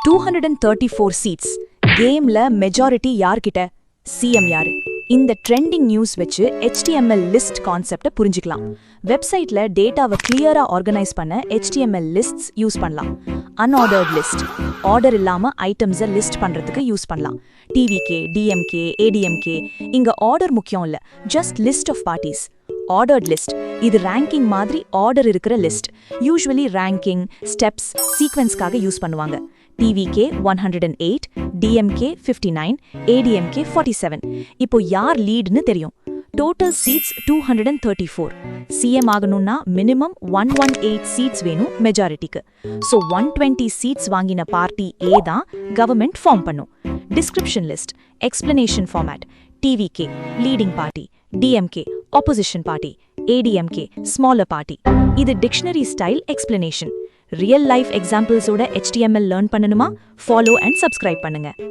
234 seats. கேம்ல majority யார்கிட்ட? CM யாரு? இந்த ட்ரெண்டிங் நியூஸ் வச்சு HTML லிஸ்ட் கான்செப்டை புரிஞ்சுக்கலாம். வெப்சைட்ல டேட்டாவை கிளியரா ஆர்கனைஸ் பண்ண HTML லிஸ்ட்ஸ் யூஸ் பண்ணலாம். Unordered List ஆர்டர் இல்லாம ஐட்டம்ஸை லிஸ்ட் பண்றதுக்கு யூஸ் பண்ணலாம். TVK, DMK, ADMK இங்க ஆர்டர் முக்கியம் இல்ல, just list of parties. Ordered List இது ரேங்கிங் மாதிரி ஆர்டர் இருக்கிற லிஸ்ட். யூசுவலி ரேங்கிங், ஸ்டெப்ஸ், சீக்வென்ஸ்க்காக யூஸ் பண்ணுவாங்க. TVK 108, DMK 59, ADMK 47. இப்போ யார் லீட்னு தெரியும். Total seats 234. CM ஆகணும்னா மினிமம் 118 சீட்ஸ் வேணும் மெஜாரிட்டிக்கு. ஸோ 120 சீட்ஸ் வாங்கின பார்ட்டி A தான் கவர்மெண்ட் ஃபார்ம் பண்ணும். Description list, explanation format. TVK leading party, DMK opposition party, ADMK smaller party. இது dictionary style explanation. Real life எக்ஸாம்பிள்ஸோட HTML லேர்ன் பண்ணணுமா? Follow and subscribe பண்ணுங்க.